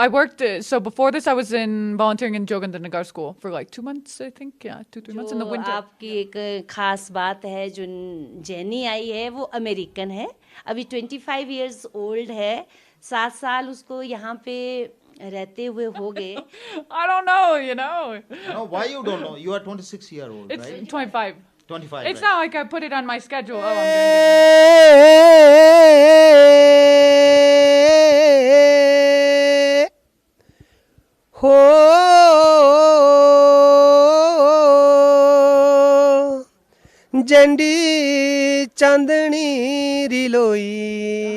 I worked, so before this I was in volunteering in Jogandhanagar school for like 2 months, I think, yeah, 2-3 months in the winter. आपकी एक खास बात है, जो jenny आई है वो अमेरिकन है, अभी 25 इयर्स ओल्ड है, 7 साल उसको यहाँ पे रहते हुए हो गए. I don't know, you know. No, why you don't know? You are 26-year-old, It's right? 25. 25. It's right? not like I put it on my schedule. Oh, I'm doing हो जंडी चांदनी रिलोई.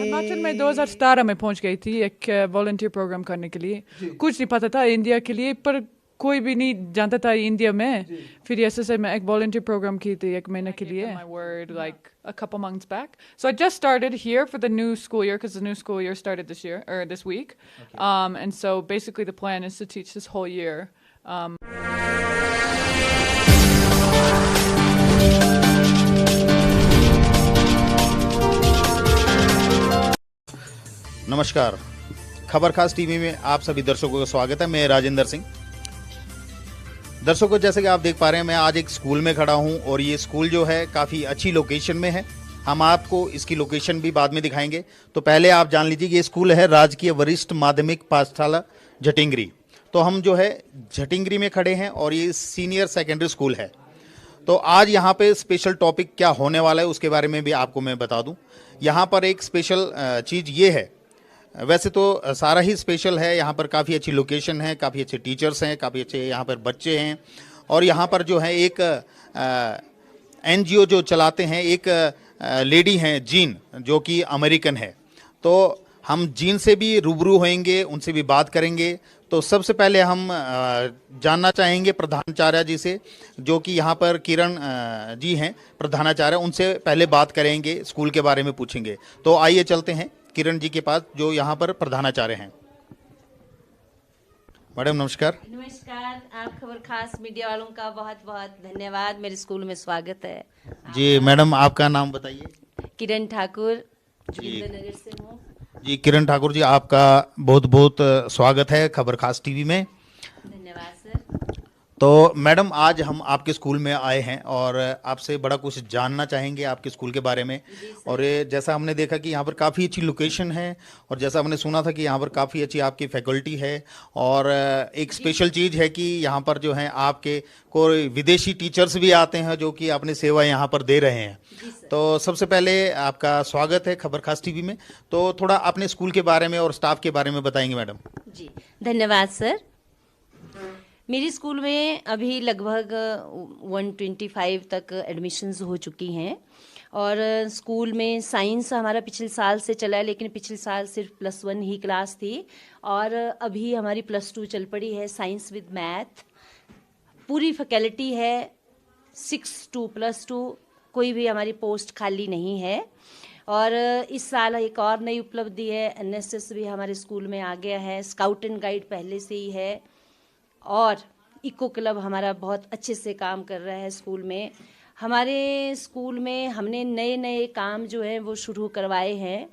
हिमाचल में 2017 में पहुंच गई थी एक वॉलंटियर प्रोग्राम करने के लिए. कुछ नहीं पता था इंडिया के लिए, पर कोई भी नहीं जानता था इंडिया में. फिर ऐसे मैं एक वॉलंटियर प्रोग्राम की थी 1 महीने के लिए. My word like a couple months back. So I just started here for the new school year because the new school year started this year or this week. And so basically the plan is to teach this whole year. नमस्कार, खबर खास TV में आप सभी दर्शकों का स्वागत है. मैं राजेंद्र सिंह. दर्शकों, जैसे कि आप देख पा रहे हैं, मैं आज एक स्कूल में खड़ा हूं और ये स्कूल जो है काफ़ी अच्छी लोकेशन में है. हम आपको इसकी लोकेशन भी बाद में दिखाएंगे. तो पहले आप जान लीजिए कि ये स्कूल है राजकीय वरिष्ठ माध्यमिक पाठशाला झटिंगरी. तो हम जो है झटिंगरी में खड़े हैं और ये सीनियर सेकेंडरी स्कूल है. तो आज यहाँ पे स्पेशल टॉपिक क्या होने वाला है उसके बारे में भी आपको मैं बता दूं. यहाँ पर एक स्पेशल चीज़ ये है, वैसे तो सारा ही स्पेशल है. यहाँ पर काफ़ी अच्छी लोकेशन है, काफ़ी अच्छे टीचर्स हैं, काफ़ी अच्छे यहाँ पर बच्चे हैं. और यहाँ पर जो है एक NGO जो चलाते हैं, एक लेडी हैं जीन, जो कि अमेरिकन है. तो हम जीन से भी रूबरू होएंगे, उनसे भी बात करेंगे. तो सबसे पहले हम जानना चाहेंगे प्रधानाचार्य जी से, जो कि यहाँ पर किरण जी हैं प्रधानाचार्य. उनसे पहले बात करेंगे, स्कूल के बारे में पूछेंगे. तो आइए चलते हैं किरण जी के पास, जो यहाँ पर प्रधानाचार्य हैं. मैडम नमस्कार. नमस्कार, आप खबर खास मीडिया वालों का बहुत बहुत धन्यवाद. मेरे स्कूल में स्वागत है. जी मैडम, आपका नाम बताइए. किरण ठाकुर, जोगिंद्रनगर से हूँ. जी किरण ठाकुर जी, आपका बहुत बहुत स्वागत है खबर खास टीवी में. धन्यवाद सर. तो मैडम, आज हम आपके स्कूल में आए हैं और आपसे बड़ा कुछ जानना चाहेंगे आपके स्कूल के बारे में. और जैसा हमने देखा कि यहाँ पर काफ़ी अच्छी लोकेशन है, और जैसा हमने सुना था कि यहाँ पर काफ़ी अच्छी आपकी फैकल्टी है. और एक स्पेशल चीज़ है कि यहाँ पर जो है आपके कोई विदेशी टीचर्स भी आते हैं जो कि अपनी सेवा यहाँ पर दे रहे हैं. तो सबसे पहले आपका स्वागत है खबर खास टीवी में. तो थोड़ा अपने स्कूल के बारे में और स्टाफ के बारे में बताएंगे मैडम. जी धन्यवाद सर. मेरी स्कूल में अभी लगभग 125 तक एडमिशन्स हो चुकी हैं. और स्कूल में साइंस हमारा पिछले साल से चला है, लेकिन पिछले साल सिर्फ +1 ही क्लास थी. और अभी हमारी +2 चल पड़ी है, साइंस विद मैथ. पूरी फैकल्टी है, 6 to +2, कोई भी हमारी पोस्ट खाली नहीं है. और इस साल एक और नई उपलब्धि है, NSS भी हमारे स्कूल में आ गया है. स्काउट एंड गाइड पहले से ही है, और इको क्लब हमारा बहुत अच्छे से काम कर रहा है स्कूल में. हमारे स्कूल में हमने नए नए काम जो हैं वो शुरू करवाए हैं,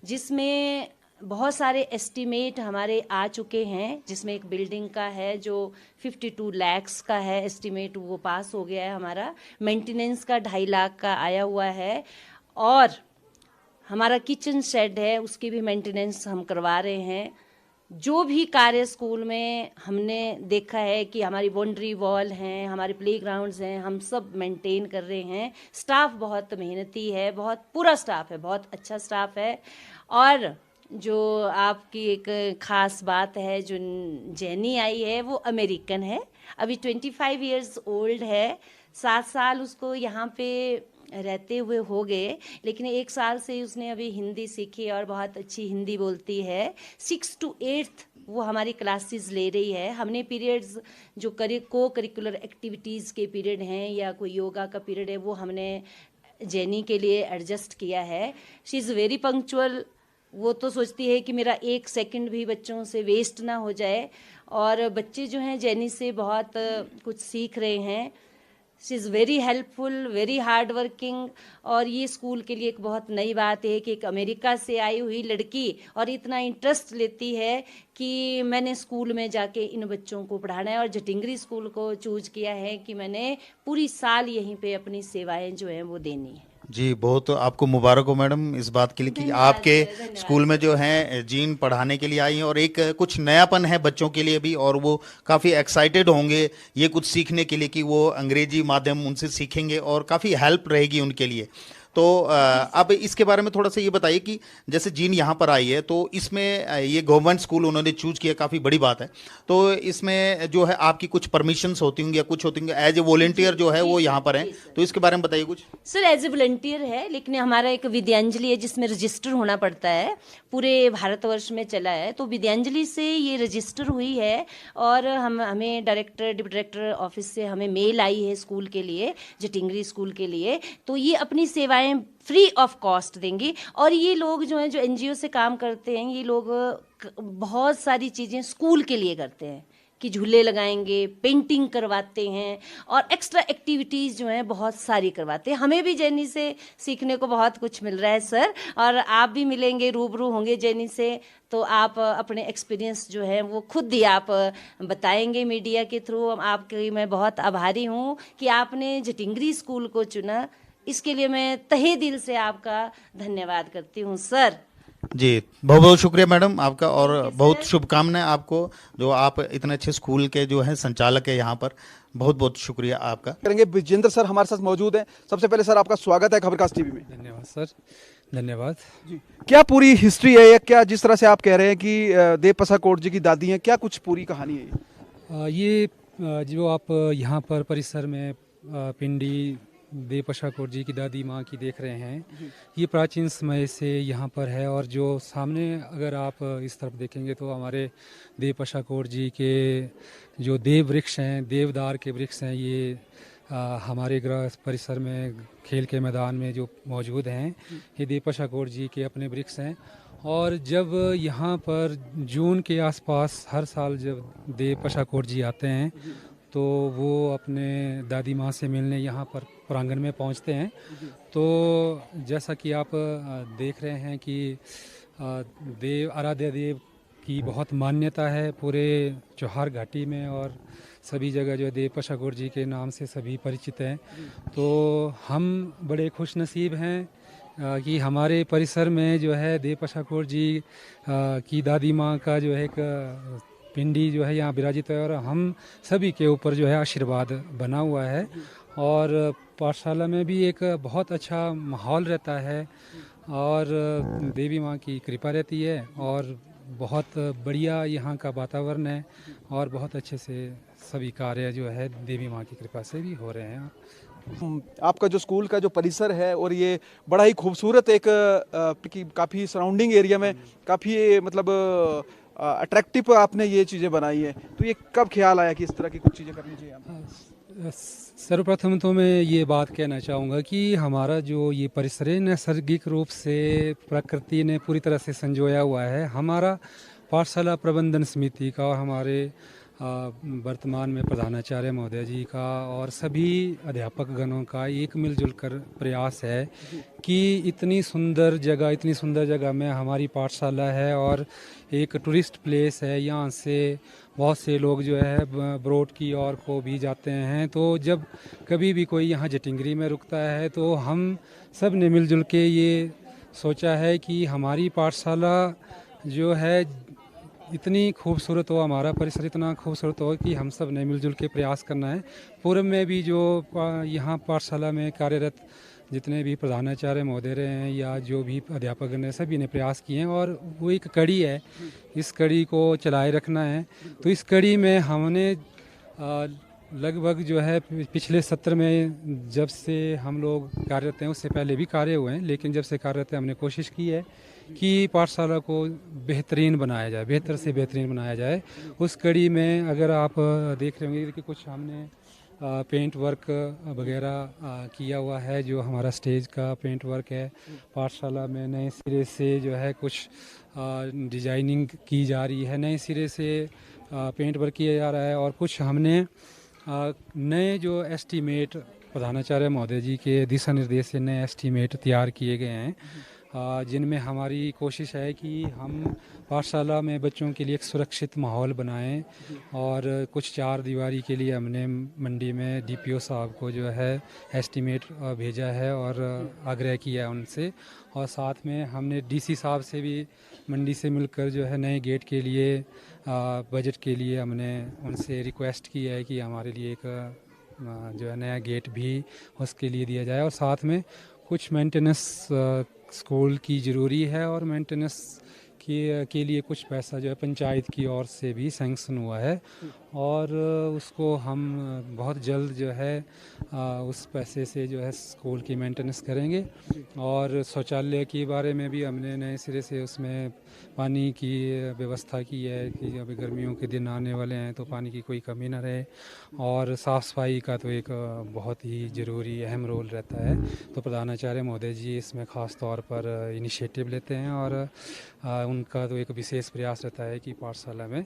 जिसमें बहुत सारे एस्टीमेट हमारे आ चुके हैं. जिसमें एक बिल्डिंग का है जो 52 लाख का है एस्टीमेट, वो पास हो गया है हमारा. मेंटेनेंस का 2.5 लाख का आया हुआ है. और हमारा किचन शेड है, उसकी भी मेंटेनेंस हम करवा रहे हैं. जो भी कार्य स्कूल में हमने देखा है कि हमारी बाउंड्री वॉल हैं, हमारे प्लेग्राउंड्स हैं, हम सब मेंटेन कर रहे हैं. स्टाफ बहुत मेहनती है, बहुत पूरा स्टाफ है, बहुत अच्छा स्टाफ है. और जो आपकी एक ख़ास बात है, जो जेनी आई है वो अमेरिकन है, अभी 25 इयर्स ओल्ड है. 7 साल उसको यहाँ पे रहते हुए हो गए, लेकिन 1 साल से उसने अभी हिंदी सीखी और बहुत अच्छी हिंदी बोलती है. 6 to 8 वो हमारी क्लासेस ले रही है. हमने पीरियड्स जो को करिकुलर एक्टिविटीज़ के पीरियड हैं या कोई योगा का पीरियड है, वो हमने जेनी के लिए एडजस्ट किया है. She is very punctual. वो तो सोचती है कि मेरा 1 सेकंड भी बच्चों से वेस्ट ना हो जाए. और बच्चे जो हैं जेनी से बहुत कुछ सीख रहे हैं. She is very helpful, very hard working. और ये स्कूल के लिए एक बहुत नई बात है कि एक अमेरिका से आई हुई लड़की और इतना इंटरेस्ट लेती है कि मैंने स्कूल में जाके इन बच्चों को पढ़ाना है, और जटिंगरी स्कूल को चूज किया है कि मैंने पूरी साल यहीं पे अपनी सेवाएं जो हैं वो देनी है। जी, बहुत आपको मुबारक हो मैडम इस बात के लिए कि आपके स्कूल में जो है जीन पढ़ाने के लिए आई हैं, और एक कुछ नयापन है बच्चों के लिए भी, और वो काफ़ी एक्साइटेड होंगे ये कुछ सीखने के लिए कि वो अंग्रेजी माध्यम उनसे सीखेंगे और काफ़ी हेल्प रहेगी उनके लिए। तो अब इसके बारे में थोड़ा सा ये बताइए कि जैसे जीन यहाँ पर आई है तो इसमें ये गवर्नमेंट स्कूल उन्होंने चूज किया, काफ़ी बड़ी बात है। तो इसमें जो है आपकी कुछ परमिशंस होती होंगी या कुछ होती होंगी, एज ए वॉलेंटियर जो है वो यहाँ पर हैं, तो इसके बारे में बताइए कुछ। सर एज ए वॉलंटियर है, लेकिन हमारा एक विद्यांजलि है जिसमें रजिस्टर होना पड़ता है, पूरे भारतवर्ष में चला है, तो विद्यांजलि से ये रजिस्टर हुई है। और हमें डायरेक्टर डिप्टी डायरेक्टर ऑफिस से हमें मेल आई है स्कूल के लिए, जटिंगरी स्कूल के लिए, तो ये अपनी सेवाएं फ्री ऑफ कॉस्ट देंगे। और ये लोग जो हैं, जो एनजीओ से काम करते हैं, ये लोग बहुत सारी चीज़ें स्कूल के लिए करते हैं कि झूले लगाएंगे, पेंटिंग करवाते हैं, और एक्स्ट्रा एक्टिविटीज़ जो हैं बहुत सारी करवाते हैं। हमें भी जैनी से सीखने को बहुत कुछ मिल रहा है सर, और आप भी मिलेंगे, रूबरू होंगे जैनी से, तो आप अपने एक्सपीरियंस जो है वो खुद ही आप बताएंगे मीडिया के थ्रू। आपकी मैं बहुत आभारी हूँ कि आपने जटिंगरी स्कूल को चुना, इसके लिए मैं तहे दिल से आपका धन्यवाद करती हूँ सर। जी, बहुत बहुत शुक्रिया मैडम आपका, और बहुत शुभकामनाएं आपको, जो आप इतने अच्छे स्कूल के जो हैं संचालक है यहाँ पर। बहुत बहुत शुक्रिया आपका। करेंगे विजेंद्र सर हमारे साथ मौजूद हैं। सबसे पहले सर आपका स्वागत है खबरकास्ट टीवी में। धन्यवाद सर, धन्यवाद जी, क्या पूरी हिस्ट्री है, या क्या जिस तरह से आप कह रहे हैं कि देवप्रसाद कोट जी की दादी हैं, क्या कुछ पूरी कहानी है ये जो आप यहाँ पर परिसर में पिंडी देवप्रसाद कोट जी की दादी माँ की देख रहे हैं, ये प्राचीन समय से यहाँ पर है। और जो सामने अगर आप इस तरफ देखेंगे तो हमारे देवप्रसाद कोट जी के जो देव वृक्ष हैं, देवदार के वृक्ष हैं, ये हमारे गृह परिसर में खेल के मैदान में जो मौजूद हैं, ये देवप्रसाद कोट जी के अपने वृक्ष हैं। और जब यहाँ पर जून के आसपास हर साल जब देवप्रसाद कोट जी आते हैं तो वो अपने दादी माँ से मिलने यहाँ पर प्रांगण में पहुँचते हैं। तो जैसा कि आप देख रहे हैं कि आराध्य देव की बहुत मान्यता है पूरे चौहार घाटी में, और सभी जगह जो है देवप्रसाद कोट जी के नाम से सभी परिचित हैं। तो हम बड़े खुश नसीब हैं कि हमारे परिसर में जो है देवप्रसाद कोट जी की दादी माँ का जो है एक पिंडी जो है यहाँ विराजित है, और हम सभी के ऊपर जो है आशीर्वाद बना हुआ है। और पाठशाला में भी एक बहुत अच्छा माहौल रहता है, और देवी माँ की कृपा रहती है, और बहुत बढ़िया यहाँ का वातावरण है, और बहुत अच्छे से सभी कार्य जो है देवी माँ की कृपा से भी हो रहे हैं। आपका जो स्कूल का जो परिसर है, और ये बड़ा ही खूबसूरत एक काफ़ी सराउंडिंग एरिया में काफ़ी मतलब अट्रैक्टिव आपने ये चीज़ें बनाई है, तो ये कब ख्याल आया कि इस तरह की कुछ चीज़ें करनी चाहिए? सर्वप्रथम तो मैं ये बात कहना चाहूँगा कि हमारा जो ये परिसर है नैसर्गिक रूप से प्रकृति ने पूरी तरह से संजोया हुआ है। हमारा पाठशाला प्रबंधन समिति का और हमारे वर्तमान में प्रधानाचार्य महोदय जी का और सभी अध्यापक गणों का एक मिलजुल कर प्रयास है कि इतनी सुंदर जगह में हमारी पाठशाला है, और एक टूरिस्ट प्लेस है। यहाँ से बहुत से लोग जो है ब्रोड की ओर को भी जाते हैं। तो जब कभी भी कोई यहाँ जटिंगरी में रुकता है तो हम सब ने मिलजुल के ये सोचा है कि हमारी पाठशाला जो है इतनी खूबसूरत हो, हमारा परिसर इतना खूबसूरत हो कि हम सब ने मिलजुल के प्रयास करना है। पूर्व में भी जो यहाँ पाठशाला में कार्यरत जितने भी प्रधानाचार्य महोदय रहे हैं या जो भी अध्यापक ने सभी ने प्रयास किए हैं, और वो एक कड़ी है, इस कड़ी को चलाए रखना है। तो इस कड़ी में हमने लगभग जो है पिछले सत्र में जब से हम लोग कार्यरत हैं, उससे पहले भी कार्य हुए हैं, लेकिन जब से कार्यरत हैं हमने कोशिश की है कि पाठशाला को बेहतरीन बनाया जाए, बेहतर से बेहतरीन बनाया जाए। उस कड़ी में अगर आप देख रहे होंगे कि कुछ हमने पेंट वर्क वगैरह किया हुआ है, जो हमारा स्टेज का पेंट वर्क है। पाठशाला में नए सिरे से जो है कुछ डिजाइनिंग की जा रही है, नए सिरे से पेंट वर्क किया जा रहा है, और कुछ हमने नए जो एस्टीमेट प्रधानाचार्य महोदय जी के दिशा निर्देश से नए एस्टीमेट तैयार किए गए हैं, जिनमें हमारी कोशिश है कि हम पाठशाला में बच्चों के लिए एक सुरक्षित माहौल बनाएं, और कुछ चार दीवारी के लिए हमने मंडी में डीपीओ साहब को जो है एस्टीमेट भेजा है और आग्रह किया है उनसे, और साथ में हमने डीसी साहब से भी मंडी से मिलकर जो है नए गेट के लिए बजट के लिए हमने उनसे रिक्वेस्ट की है कि हमारे लिए एक जो है नया गेट भी उसके लिए दिया जाए, और साथ में कुछ मेंटेनेंस स्कूल की ज़रूरी है, और मेंटेनेंस के लिए कुछ पैसा जो है पंचायत की ओर से भी सैंक्शन हुआ है, और उसको हम बहुत जल्द जो है उस पैसे से जो है स्कूल की मेंटेनेंस करेंगे। और शौचालय के बारे में भी हमने नए सिरे से उसमें पानी की व्यवस्था की है कि अभी गर्मियों के दिन आने वाले हैं तो पानी की कोई कमी ना रहे, और साफ़ सफाई का तो एक बहुत ही ज़रूरी अहम रोल रहता है। तो प्रधानाचार्य महोदय जी इसमें ख़ास तौर पर इनिशिएटिव लेते हैं, और उनका तो एक विशेष प्रयास रहता है कि पाठशाला में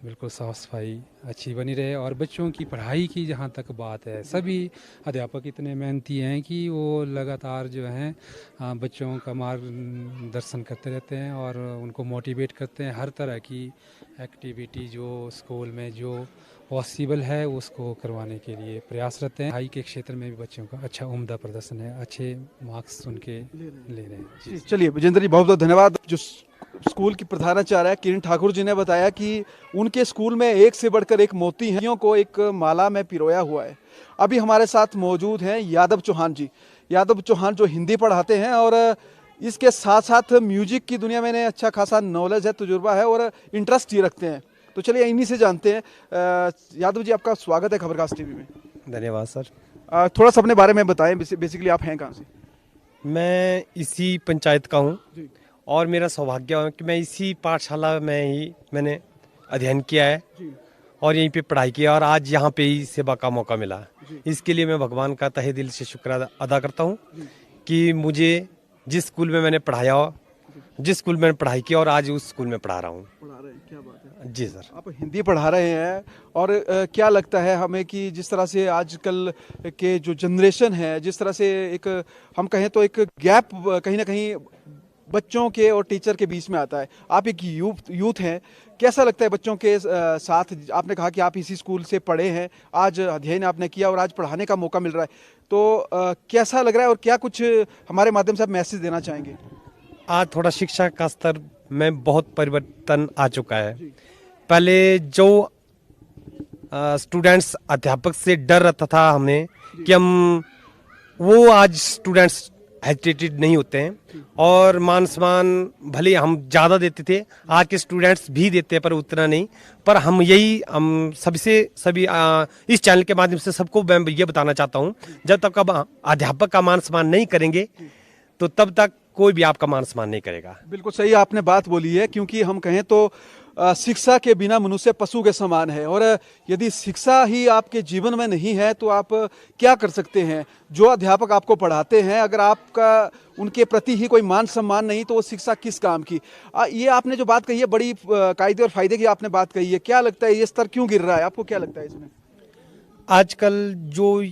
बिल्कुल साफ़ सफाई अच्छी बनी रहे। और बच्चों की पढ़ाई की जहाँ तक बात है, सभी अध्यापक इतने मेहनती हैं कि वो लगातार जो हैं बच्चों का मार्गदर्शन करते रहते हैं और उनको मोटिवेट करते हैं। हर तरह की एक्टिविटी जो स्कूल में जो पॉसिबल है उसको करवाने के लिए प्रयास रहते हैं। पढ़ाई के क्षेत्र में भी बच्चों का अच्छा उम्दा प्रदर्शन है, अच्छे मार्क्स उनके ले रहे हैं। चलिए विजेंद्र जी, बहुत बहुत धन्यवाद। जो स्कूल की प्रधानाचार्य किरण ठाकुर जी ने बताया कि उनके स्कूल में एक से बढ़कर एक मोती हैं को एक माला में पिरोया हुआ है। अभी हमारे साथ मौजूद हैं यादव चौहान जी। यादव चौहान जो हिंदी पढ़ाते हैं और इसके साथ साथ म्यूजिक की दुनिया में इन्हें अच्छा खासा नॉलेज है, तजुर्बा है और इंटरेस्ट ये रखते हैं। तो चलिए इन्हीं से जानते हैं। यादव जी, आपका स्वागत है खबरकास्ट टीवी में। धन्यवाद सर। थोड़ा सा अपने बारे में बताएं, बेसिकली आप हैं कहाँ से? मैं इसी पंचायत का हूँ और मेरा सौभाग्य है कि मैं इसी पाठशाला में ही मैंने अध्ययन किया है और यहीं पे पढ़ाई किया और आज यहाँ पे ही सेवा का मौका मिला। इसके लिए मैं भगवान का तहे दिल से शुक्र अदा करता हूँ कि मुझे जिस स्कूल में मैंने पढ़ाया, जिस स्कूल में पढ़ाई की और आज उस स्कूल में पढ़ा रहा हूँ। क्या बात है। जी सर। आप हिंदी पढ़ा रहे हैं और क्या लगता है हमें कि जिस तरह से आजकल के जो जनरेशन है, जिस तरह से एक हम कहें तो एक गैप कहीं ना कहीं बच्चों के और टीचर के बीच में आता है। आप एक यूथ हैं, कैसा लगता है बच्चों के साथ? आपने कहा कि आप इसी स्कूल से पढ़े हैं, आज अध्ययन आपने किया और आज पढ़ाने का मौका मिल रहा है, तो कैसा लग रहा है और क्या कुछ हमारे माध्यम से आप मैसेज देना चाहेंगे? आज थोड़ा शिक्षा का स्तर में बहुत परिवर्तन आ चुका है। पहले जो स्टूडेंट्स अध्यापक से डर रहता था हमें कि हम, वो आज स्टूडेंट्स हेजिटेटेड नहीं होते हैं और मान सम्मान भले हम ज़्यादा देते थे, आज के स्टूडेंट्स भी देते हैं पर उतना नहीं। पर हम सभी इस चैनल के माध्यम से सबको मैं ये बताना चाहता हूँ, जब तक अब अध्यापक का मान सम्मान नहीं करेंगे तो तब तक कोई भी आपका मान सम्मान नहीं करेगा। बिल्कुल सही आपने बात बोली है, क्योंकि हम कहें तो शिक्षा के बिना मनुष्य पशु के समान है और यदि शिक्षा ही आपके जीवन में नहीं है तो आप क्या कर सकते हैं? जो अध्यापक आपको पढ़ाते हैं, अगर आपका उनके प्रति ही कोई मान सम्मान नहीं तो वो शिक्षा किस काम की? ये आपने जो बात कही है बड़ी कायदे और फायदे की आपने बात कही है। क्या लगता है ये स्तर क्यों गिर रहा है? आपको क्या लगता है इसमें? आजकल जो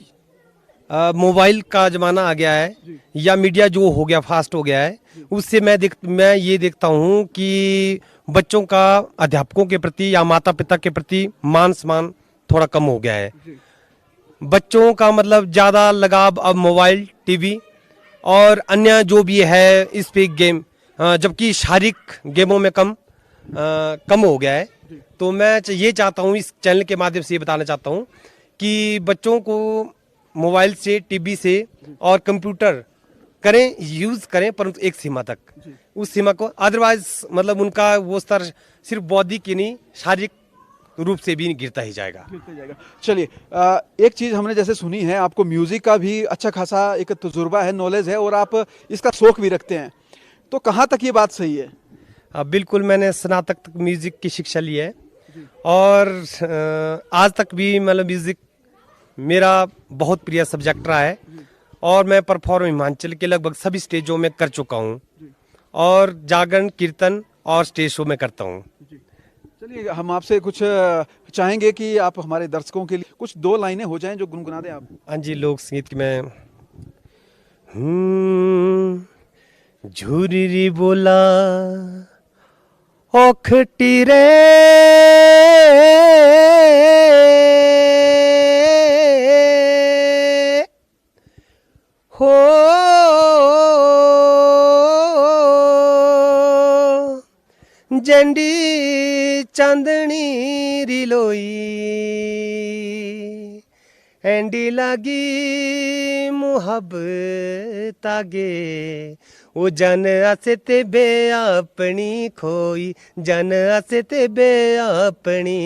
मोबाइल का जमाना आ गया है या मीडिया जो हो गया, फास्ट हो गया है, उससे मैं ये देखता हूँ कि बच्चों का अध्यापकों के प्रति या माता पिता के प्रति मान सम्मान थोड़ा कम हो गया है। बच्चों का मतलब ज़्यादा लगाव अब मोबाइल, टीवी और अन्य जो भी है इस पे गेम, जबकि शारीरिक गेमों में कम हो गया है। तो मैं ये चाहता हूँ, इस चैनल के माध्यम से ये बताना चाहता हूँ कि बच्चों को मोबाइल से, टीवी से और कंप्यूटर यूज करें परंतु एक सीमा तक, उस सीमा को, अदरवाइज मतलब उनका वो स्तर सिर्फ बौद्धिक ही नहीं शारीरिक रूप से भी गिरता ही जाएगा। चलिए एक चीज हमने जैसे सुनी है, आपको म्यूजिक का भी अच्छा खासा एक तजुर्बा है, नॉलेज है और आप इसका शौक भी रखते हैं, तो कहाँ तक ये बात सही है? बिल्कुल, मैंने स्नातक तक म्यूजिक की शिक्षा ली है और आज तक भी मतलब म्यूजिक मेरा बहुत प्रिय सब्जेक्ट रहा है और मैं परफॉर्म हिमाचल के लगभग सभी स्टेजों में कर चुका हूँ और जागरण, कीर्तन और स्टेज शो में करता हूँ। चलिए हम आपसे कुछ चाहेंगे कि आप हमारे दर्शकों के लिए कुछ 2 लाइनें हो जाएं जो गुनगुना दें आप। हाँ जी, लोक संगीत की मैं झूरी बोला ओखटी रे हो जंडी चांदनी रिलोई एंडी लागी मुहब्बत आगे ओ जन आसे ते बे अपनी खोई जन आसे ते बे अपनी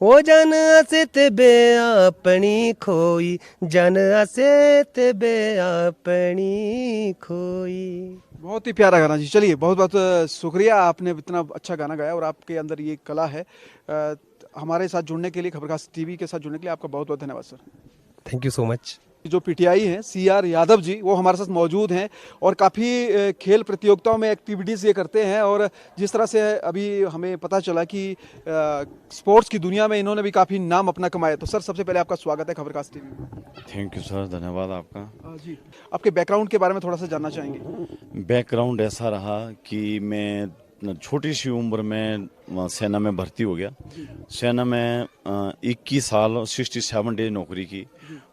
ओ जन आसे ते बे अपनी खोई जन आसे ते बे अपनी खोई। बहुत ही प्यारा गाना जी। चलिए बहुत बहुत शुक्रिया, आपने इतना अच्छा गाना गाया और आपके अंदर ये कला है। हमारे साथ जुड़ने के लिए, खबरखास टीवी के साथ जुड़ने के लिए आपका बहुत बहुत धन्यवाद sir. Thank you so much. जो पीटीआई हैं CR यादव जी, वो हमारे साथ मौजूद हैं और काफ़ी खेल प्रतियोगिताओं में एक्टिविटीज़ ये करते हैं। और जिस तरह से अभी हमें पता चला कि स्पोर्ट्स की दुनिया में इन्होंने भी काफ़ी नाम अपना कमाया। तो सर सबसे पहले आपका स्वागत है खबरखास टीवी में। थैंक यू सर, धन्यवाद आपका। जी, आपके बैकग्राउंड के बारे में थोड़ा सा जानना चाहेंगे। बैकग्राउंड ऐसा रहा कि मैं छोटी सी उम्र में सेना में भर्ती हो गया। सेना में 21 साल 67 डे नौकरी की।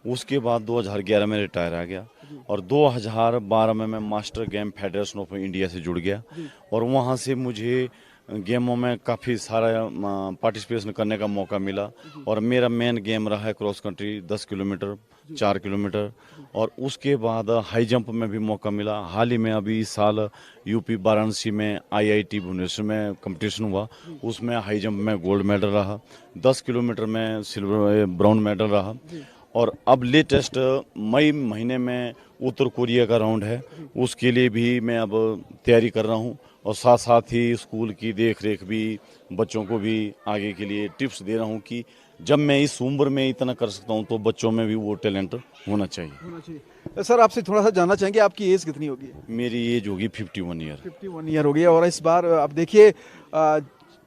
उसके बाद 2011 में रिटायर आ गया और 2012 में मैं master game federation of India से जुड़ गया और वहाँ से मुझे गेमों में काफ़ी सारा पार्टिसिपेशन करने का मौका मिला। और मेरा मेन गेम रहा है क्रॉस कंट्री 10 किलोमीटर 4 किलोमीटर और उसके बाद हाई जंप में भी मौका मिला। हाल ही में अभी इस साल यूपी वाराणसी में IIT भुवनेश्वर में कंपटीशन हुआ, उसमें हाई जंप में गोल्ड मेडल रहा, 10 किलोमीटर में सिल्वर ब्राउन मेडल रहा। और अब लेटेस्ट मई महीने में उत्तर कोरिया का राउंड है, उसके लिए भी मैं अब तैयारी कर रहा हूँ और साथ साथ ही स्कूल की देख रेख भी, बच्चों को भी आगे के लिए टिप्स दे रहा हूँ कि जब मैं इस उम्र में इतना कर सकता हूँ तो बच्चों में भी वो टैलेंट होना चाहिए। सर आपसे थोड़ा सा जानना चाहेंगे, आपकी एज कितनी होगी? मेरी एज होगी 51 ईयर। 51 ईयर हो गई। और इस बार आप देखिए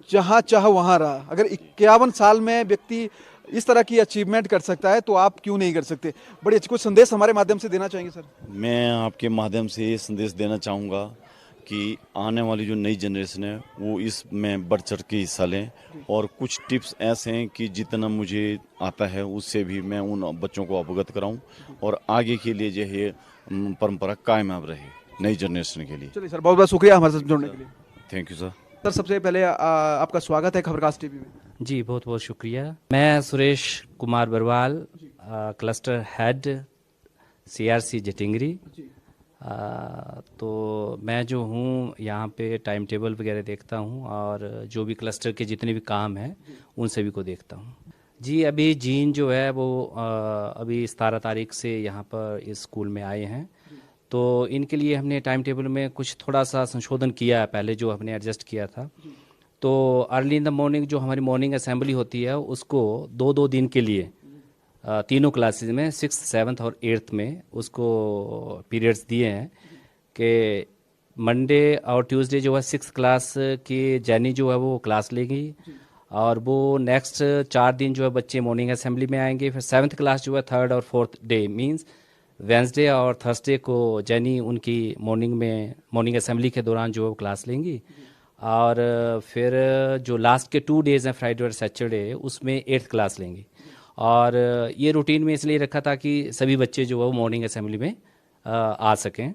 जहाँ चाह वहाँ रहा। अगर 51 साल में व्यक्ति इस तरह की अचीवमेंट कर सकता है तो आप क्यों नहीं कर सकते? बड़ी अच्छी कुछ संदेश हमारे माध्यम से देना चाहेंगे सर? मैं आपके माध्यम से ये संदेश देना चाहूँगा कि आने वाली जो नई जनरेशन है वो इसमें बढ़ चढ़ के हिस्सा लें और कुछ टिप्स ऐसे हैं कि जितना मुझे आता है उससे भी मैं उन बच्चों को अवगत कराऊं और आगे के लिए जो है परंपरा कायम रहे नई जनरेशन के लिए। चलिए सर, बहुत बहुत शुक्रिया हमारे साथ जुड़ने के लिए। Thank you sir. सर सबसे पहले आपका स्वागत है खबरखास टीवी में। जी बहुत बहुत शुक्रिया। मैं Suresh Kumar Barwal, cluster head CRC जटिंगरी। तो मैं जो हूँ यहाँ पे टाइम टेबल वगैरह देखता हूँ और जो भी क्लस्टर के जितने भी काम हैं उन सभी को देखता हूँ। जी अभी जीन जो है वो अभी 17 तारीख से यहाँ पर इस स्कूल में आए हैं, तो इनके लिए हमने टाइम टेबल में कुछ थोड़ा सा संशोधन किया है, पहले जो हमने एडजस्ट किया था। तो अर्ली इन द मॉर्निंग जो हमारी मॉर्निंग असेंबली होती है उसको 2-2 दिन के लिए तीनों क्लासेस में 6th 7th और 8th में उसको पीरियड्स दिए हैं कि मंडे और ट्यूसडे जो है 6th क्लास की जैनी जो है वो क्लास लेगी और वो नेक्स्ट 4 दिन जो है बच्चे मॉर्निंग असेंबली में आएंगे। फिर 7th क्लास जो है 3rd और 4th डे मींस वेंसडे और थर्सडे को जैनी उनकी मॉर्निंग असेंबली के दौरान जो है वो क्लास लेंगी। और फिर जो लास्ट के 2 डेज़ हैं फ्राइडे और सैटरडे उसमें 8th क्लास लेंगी। और ये रूटीन में इसलिए रखा था कि सभी बच्चे जो है वो मॉर्निंग असेंबली में आ सकें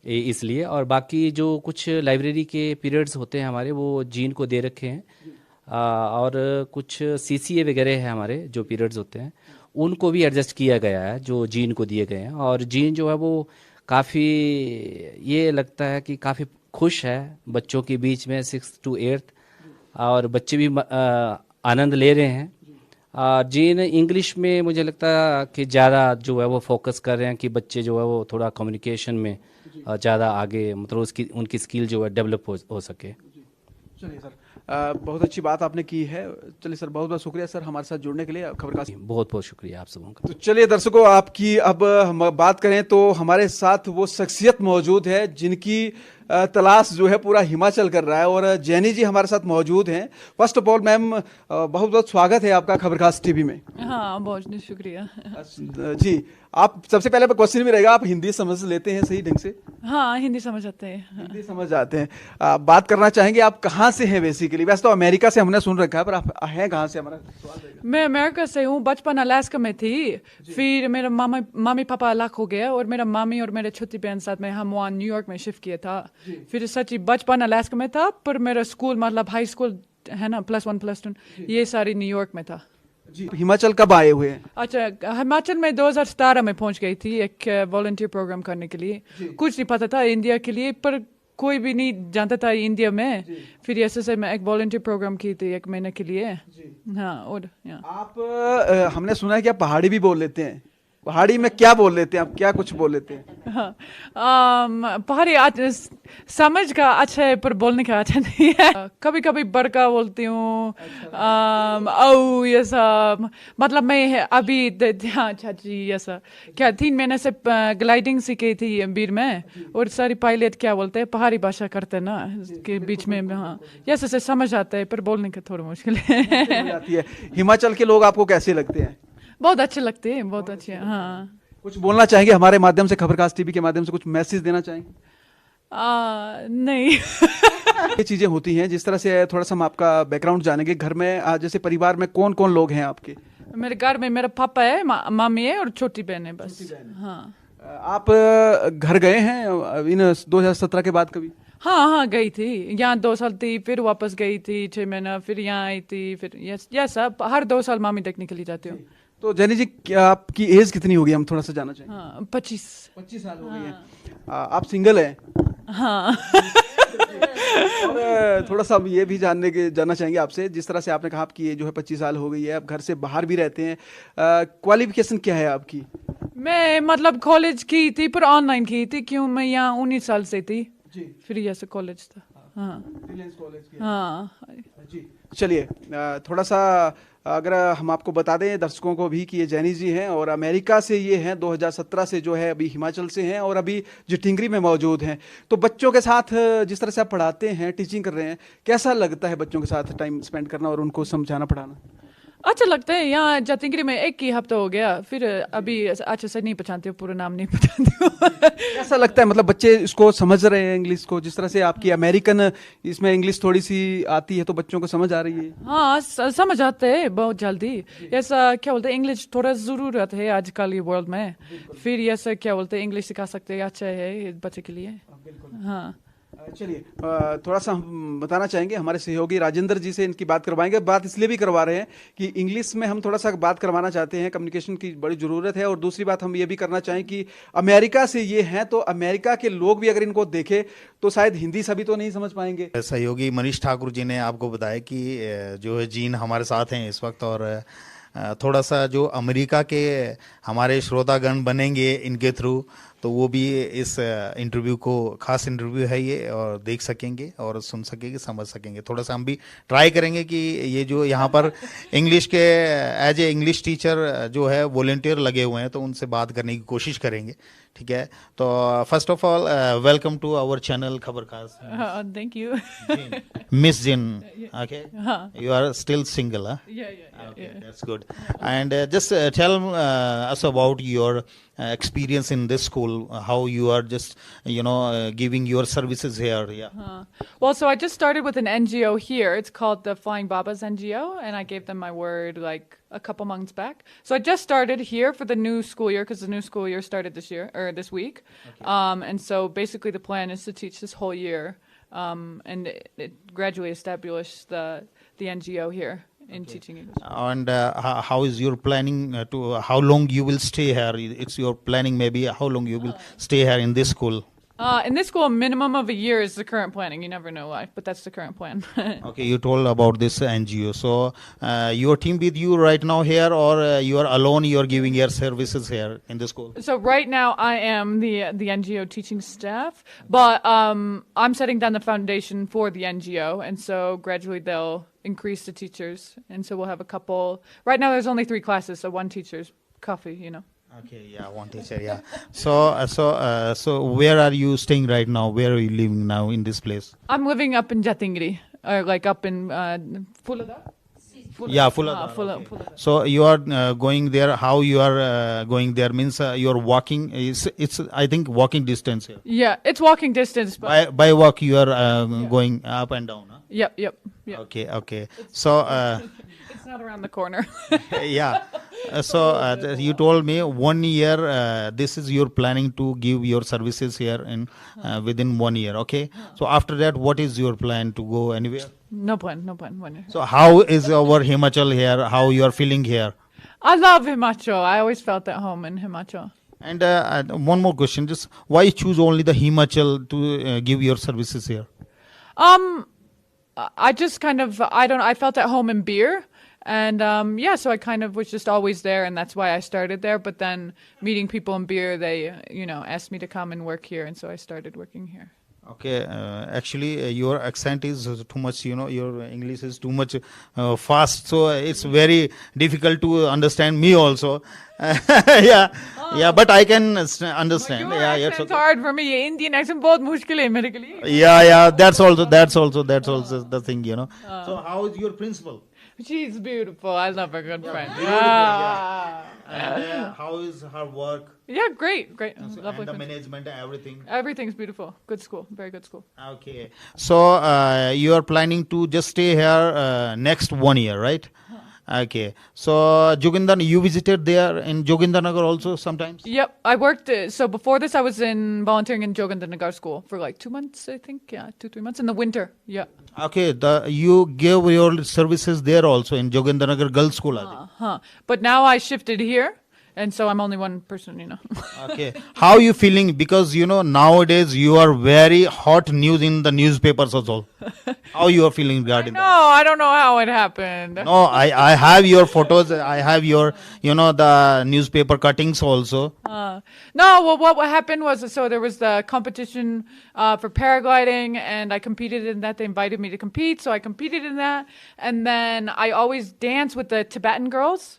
इसलिए। और बाकी जो कुछ लाइब्रेरी के पीरियड्स होते हैं हमारे वो जीन को दे रखे हैं और कुछ CCA वगैरह है हमारे जो पीरियड्स होते हैं उनको भी एडजस्ट किया गया है जो जीन को दिए गए हैं। और जीन जो है वो काफ़ी ये लगता है कि काफ़ी खुश है बच्चों के बीच में 6th to 8th और बच्चे भी आनंद ले रहे हैं। जीन इंग्लिश में मुझे लगता है कि ज़्यादा जो है वो फोकस कर रहे हैं कि बच्चे जो है वो थोड़ा कम्युनिकेशन में ज़्यादा आगे मतलब उनकी स्किल जो है डेवलप हो सके। चलिए सर, बहुत अच्छी बात आपने की है। चलिए सर, बहुत बहुत शुक्रिया सर हमारे साथ जुड़ने के लिए खबरखास। बहुत बहुत शुक्रिया आप सबों का। तो चलिए दर्शकों, आपकी अब हम बात करें तो हमारे साथ वो शख्सियत मौजूद है जिनकी तलाश जो है पूरा हिमाचल कर रहा है और जैनी जी हमारे साथ मौजूद हैं। फर्स्ट ऑफ ऑल मैम बहुत बहुत स्वागत है आपका खबरखास टीवी में। हाँ, बहुत शुक्रिया। जी, आप सबसे पहले क्वेश्चन भी रहेगा, आप हिंदी समझ लेते हैं सही ढंग से? हाँ, हिंदी समझ आते हैं। हिंदी समझ आते हैं। बात करना चाहेंगे आप कहाँ से हैं बेसिकली? वैसे तो अमेरिका से हमने सुन रखा है, पर आप हैं कहाँ से? हमारा सवाल रहेगा। मैं अमेरिका से हूँ। बचपन अलास्का में थी, फिर मेरा मामी पापा अलग हो गया और मेरा मामी और मेरे छोटी बहन साथ में हम वहाँ न्यूयॉर्क में शिफ्ट किया था। फिर सच्ची बचपन अलास्का में था, पर मेरा स्कूल मतलब हाई स्कूल है ना, +1 +2 ये सारी न्यूयॉर्क में था। जी, हिमाचल कब आए हुए हैं? अच्छा, हिमाचल में 2017 में पहुंच गई थी एक वॉलंटियर प्रोग्राम करने के लिए। कुछ नहीं पता था इंडिया के लिए, पर कोई भी नहीं जानता था इंडिया में। फिर ऐसे मैं एक वॉलंटियर प्रोग्राम की थी 1 महीने के लिए। हाँ, और आप हमने सुना है कि आप पहाड़ी भी बोल लेते हैं। पहाड़ी में क्या बोल लेते हैं आप? क्या कुछ बोल लेते हैं? हाँ, पहाड़ी समझ का अच्छा है, पर बोलने का अच्छा नहीं है। कभी कभी बड़का बोलती हूँ। ओ ये सब मतलब मैं अभी हाँ चाची ऐसा क्या 3 महीने से ग्लाइडिंग सीखी थी बीर में, और सारी पायलट क्या बोलते हैं पहाड़ी भाषा करते हैं ना के बीच में। हाँ, ऐसे से समझ आता है, पर बोलने का थोड़ा मुश्किल है। हिमाचल के लोग आपको कैसे लगते हैं? बहुत अच्छे लगते हैं, बहुत अच्छे। हाँ, कुछ बोलना चाहेंगे हमारे माध्यम से, खबरखास टीवी के माध्यम से कुछ मैसेज देना चाहेंगे? नहीं। ये चीजें होती हैं, जिस तरह से थोड़ा सा हम आपका बैकग्राउंड जानेंगे। घर में जैसे परिवार में कौन कौन लोग हैं आपके? मेरे घर में मेरा पापा है, मामी है और छोटी बहन है बस। हाँ, आप घर गए हैं इन 2017 के बाद कभी? हाँ, गई थी। यहाँ 2 साल थी, फिर वापस गई थी 6 महीना, फिर यहाँ आई थी, फिर ये सब हर 2 साल मामी देखने के लिए जाती हूँ। तो जैनी जी, क्या आपकी एज कितनी होगी? हम थोड़ा सा जानना चाहेंगे। हाँ, 25 साल हो गई है। आप सिंगल हैं? हाँ। और थोड़ा सा हम ये भी जानना चाहेंगे आपसे, जिस तरह से आपने कहा आपकी ये जो है 25 साल हो गई है, आप घर से बाहर भी रहते हैं। क्वालिफिकेशन क्या है आपकी? मैं मतलब कॉलेज की थी, पर ऑनलाइन की थी, क्यों मैं यहाँ 19 साल से थी। फिर ये से कॉलेज था। हाँ, हाँ जी। चलिए, थोड़ा सा अगर हम आपको बता दें दर्शकों को भी कि ये जैनी जी हैं और अमेरिका से ये हैं, 2017 से जो है अभी हिमाचल से हैं और अभी जटिंगरी में मौजूद हैं। तो बच्चों के साथ जिस तरह से आप पढ़ाते हैं, टीचिंग कर रहे हैं, कैसा लगता है बच्चों के साथ टाइम स्पेंड करना और उनको समझाना पढ़ाना? अच्छा लगता है। यहाँ जटिंगरी में 1 ही हफ्ता हो गया, फिर अभी अच्छे से नहीं पहचानती हूँ, पूरा नाम नहीं पहचानती हूँ। कैसा लगता है, मतलब बच्चे इसको समझ रहे हैं इंग्लिश को? जिस तरह से आपकी अमेरिकन इसमें इंग्लिश थोड़ी सी आती है, तो बच्चों को समझ आ रही है? हाँ, समझ आते हैं बहुत जल्दी। ऐसा क्या बोलते हैं, इंग्लिश थोड़ा जरूरत है आजकल ये वर्ल्ड में। फिर ऐसा क्या बोलते हैं, इंग्लिश सिखा सकते हैं, अच्छा है बच्चे के लिए। हाँ, चलिए, थोड़ा सा हम बताना चाहेंगे, हमारे सहयोगी राजेंद्र जी से इनकी बात करवाएंगे। बात इसलिए भी करवा रहे हैं कि इंग्लिश में हम थोड़ा सा बात करवाना चाहते हैं, कम्युनिकेशन की बड़ी ज़रूरत है। और दूसरी बात हम ये भी करना चाहें कि अमेरिका से ये हैं, तो अमेरिका के लोग भी अगर इनको देखें तो शायद हिंदी सभी तो नहीं समझ पाएंगे। सहयोगी मनीष ठाकुर जी ने आपको बताया कि जो है जीन हमारे साथ हैं इस वक्त, और थोड़ा सा जो अमेरिका के हमारे श्रोतागण बनेंगे इनके थ्रू, तो वो भी इस इंटरव्यू को, खास इंटरव्यू है ये, और देख सकेंगे और सुन सकेंगे, समझ सकेंगे। थोड़ा सा हम भी ट्राई करेंगे कि ये जो यहाँ पर इंग्लिश के एज ए इंग्लिश टीचर जो है वॉलंटियर लगे हुए हैं, तो उनसे बात करने की कोशिश करेंगे। ठीक है, तो first of all welcome to our channel Khabarkhaas. Thank you. Miss Jin, okay, you are still single, huh? Yeah. Okay, that's good. And just tell us about your experience in this school, how you are just giving your services here. Well, so I just started with an NGO here. It's called the Flying Babas NGO, and I gave them my word like a couple months back. So I just started here for the new school year, because the new school year started this week. Okay. And so basically the plan is to teach this whole year, and it gradually establish the NGO here in teaching English. And how is your planning how long you will stay here? It's your planning maybe how long you will stay here in this school? In this school, a minimum of a year is the current planning. You never know why, but that's the current plan. Okay, you told about this NGO. So your team with you right now here, or you are alone, you are giving your services here in the school? So right now I am the NGO teaching staff, but I'm setting down the foundation for the NGO, and so gradually they'll increase the teachers, and so we'll have a couple. Right now there's only 3 classes, so 1 teacher's coffee, Okay, yeah, one teacher, yeah. So where are you staying right now? Where are you living now in this place? I'm living up in Jatingri, or like up in Phuladar. Yeah, Fuladar. Okay. So you are going there. How you are going there means you are walking. It's I think walking distance here. Yeah, it's walking distance. But By walk you are going up and down. Huh? yep. Okay. So It's not around the corner. yeah. You told me 1 year. This is your planning to give your services here in within 1 year. Okay. So after that, what is your plan to go anywhere? No plan. 1 year. So how is our Himachal here? How you are feeling here? I love Himachal. I always felt at home in Himachal. And one more question: just why choose only the Himachal to give your services here? I just kind of I felt at home in beer, and so I kind of was just always there, and that's why I started there. But then meeting people in beer, they asked me to come and work here, and so I started working here. Okay, actually, your accent is too much. Your English is too much fast, so it's very difficult to understand me also. Yeah, but I can understand. Your Yeah, accent's hard for me. Indian accent बहुत मुश्किल है मेरे के लिए. Yeah. That's also the thing. So how is your principal? She's beautiful. I love her, good friend. And how is her work? Yeah, great. Lovely. And the principal. management and everything. Everything's beautiful. Good school. Very good school. Okay. So you are planning to just stay here next 1 year, right? Okay. So Joginder, you visited there in Jogindarnagar also sometimes? Yep. I worked. So before this, I was volunteering in Jogindarnagar school for like 2 months, I think. Yeah, 2-3 months in the winter. Yeah. Okay. You gave your services there also in Jogindarnagar Girls School, I think. But now I shifted here. And so I'm only one person. Okay. How you feeling? Because, nowadays you are very hot news in the newspapers also. How you are feeling regarding No, that? I don't know how it happened. No, I have your photos. I have your, the newspaper cuttings also. No, well, what happened was, so there was the competition for paragliding, and I competed in that. They invited me to compete, so I competed in that. And then I always dance with the Tibetan girls.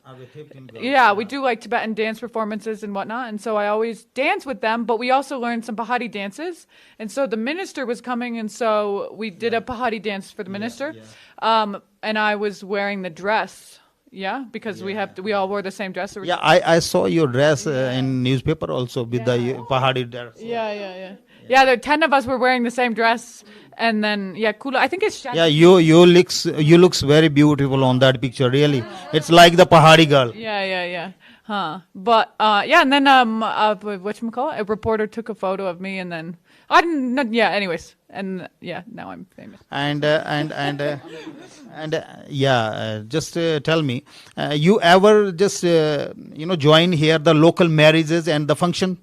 Yeah, we do like Tibetan dance performances and whatnot. And so I always dance with them, but we also learned some Pahari dances. And so the minister was coming, and so we did a Pahari dance for the minister. And I was wearing the dress. Yeah, because we all wore the same dress. Yeah, I saw your dress in newspaper also with the Pahari dress. Yeah. Yeah, the 10 of us were wearing the same dress, and then Kula. I think it's yeah. You looks very beautiful on that picture. Really, it's like the Pahari girl. Yeah. But and then whatchamacallit, a reporter took a photo of me, and then I didn't. Yeah. Anyways, and now I'm famous. And just tell me, you ever just join here the local marriages and the function?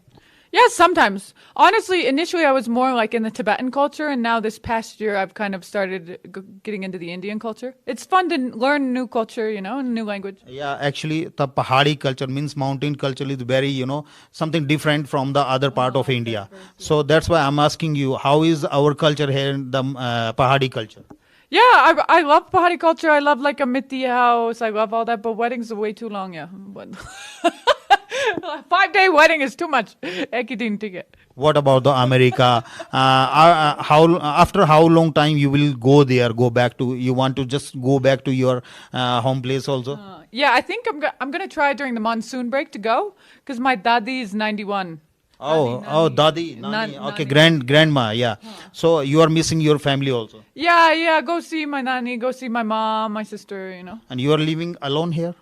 Yes, sometimes. Honestly, initially I was more like in the Tibetan culture, and now this past year I've kind of started getting into the Indian culture. It's fun to learn new culture, and new language. Yeah, actually, the Pahari culture means mountain culture is very, something different from the other part of India. So that's why I'm asking you, how is our culture here in the Pahari culture? Yeah, I love Pahari culture. I love like a Mitti house. I love all that, but weddings are way too long, yeah. But 5-day wedding is too much. Ek hi din ticket. What about the America? After how long time you will go there? You want to just go back to your home place also? Yeah, I think I'm gonna try during the monsoon break to go, because my dadi is 91. Dadi, Nani. Okay, grandma, yeah. So you are missing your family also? Yeah, go see my nani, go see my mom, my sister, And you are living alone here?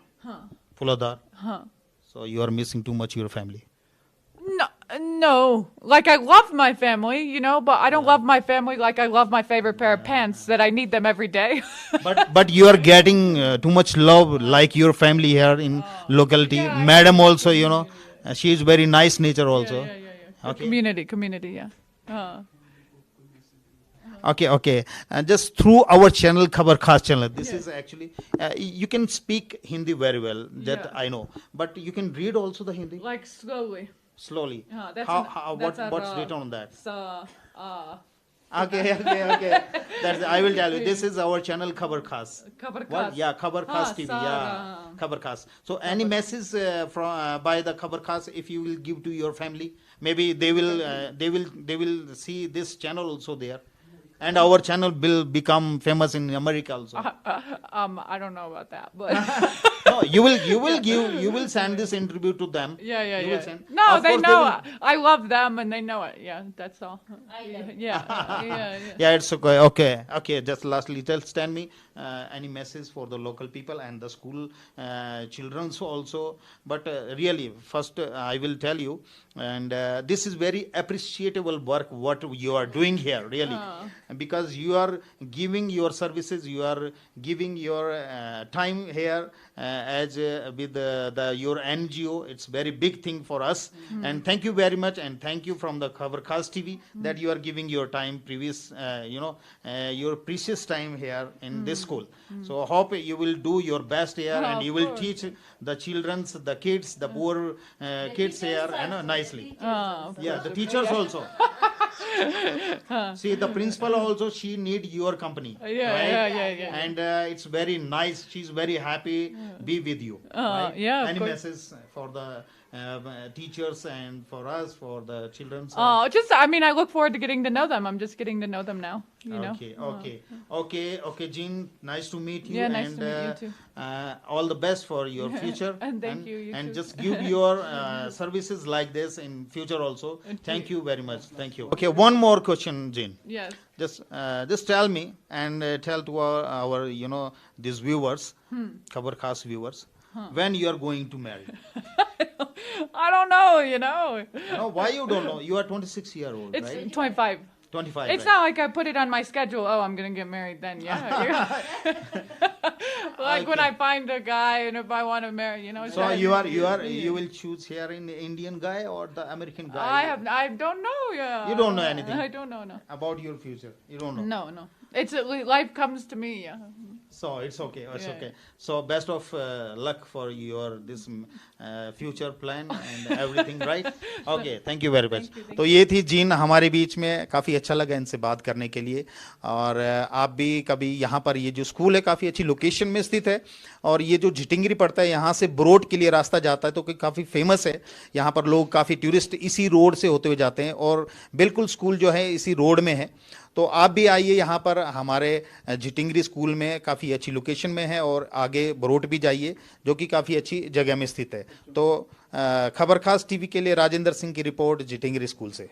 Phuladar? So you are missing too much your family? No. Like, I love my family, but I don't love my family like I love my favorite pair of pants, that I need them every day. But you are getting too much love like your family here in locality. Madam also, she is very nice nature also. Yeah. Okay. Community, yeah. Okay. Just through our channel, Khabar Khas channel. This is actually, you can speak Hindi very well, that I know. But you can read also the Hindi? Like slowly. Slowly. What's written on that? Okay. That's I will tell you. This is our channel Khabar Khas. Khabar What? Khas. Yeah, Khabar Khas TV. Sara. Yeah, Khabar Khas. So any message from by the Khabar Khas, if you will give to your family, maybe they will see this channel also there, and our channel will become famous in America also. I don't know about that, but No, you will send this interview to them. yeah. You will send. No, Of they course know. will- I love them, and they know it. Yeah, that's all. Yeah. Yeah, it's okay. Okay. Just lastly, tell me any message for the local people and the school children also. But really, first I will tell you, and this is very appreciable work what you are doing here, really, because you are giving your services, you are giving your time here as with your NGO. It's very big thing for us, and thank you very much, and thank you from the Khabar Khas TV that you are giving your time, your precious time here in this school. So hope you will do your best here, and you will teach the childrens, the kids, the poor kids here, nicely. Yeah, the teachers also. See, the principal also, she need your company. Yeah. And it's very nice. She's very happy be with you. Right? Yeah, of Any course. message for the teachers and for us, for the children? I look forward to getting to know them. I'm just getting to know them now. You know. Okay, Jean. Nice to meet you. Yeah, nice and, to meet you too. All the best for your future. And thank you, you and too. just give your services like this in future also. Thank you very much. Thank you. Okay, one more question, Jean. Yes. Just tell me and tell to our these viewers, Khabar Khas viewers, when you are going to marry. I don't know. No, why you don't know? You are 26-year-old, It's right? 25. 25. It's right? not like I put it on my schedule. Oh, I'm gonna get married then. Yeah. Like when I find a guy and if I want to marry, So you will choose here in the Indian guy or the American guy? I don't know. Yeah. You don't know anything? I don't know. No. About your future. You don't know. No. It's life comes to me. Yeah. So it's okay. It's Yeah. okay. So best of luck for your this future plan and everything, right? Okay. Thank you very much. तो ये थी gene हमारे बीच में, काफ़ी अच्छा लगा इनसे बात करने के लिए। और आप भी कभी यहाँ पर, ये जो स्कूल है काफ़ी अच्छी लोकेशन में स्थित है, और ये जो झिटिंगरी पड़ता है यहाँ से ब्रोड के लिए रास्ता जाता है, तो काफ़ी फेमस है। यहाँ पर लोग काफ़ी टूरिस्ट इसी रोड से होते हुए जाते हैं, और बिल्कुल स्कूल जो है इसी रोड में है। तो आप भी आइए यहाँ पर, हमारे झिटिंगरी स्कूल में काफ़ी अच्छी लोकेशन में है, और आगे बरोट भी जाइए जो कि काफ़ी अच्छी जगह में स्थित है। तो खबर खास टीवी के लिए राजेंद्र सिंह की रिपोर्ट झिटिंगरी स्कूल से।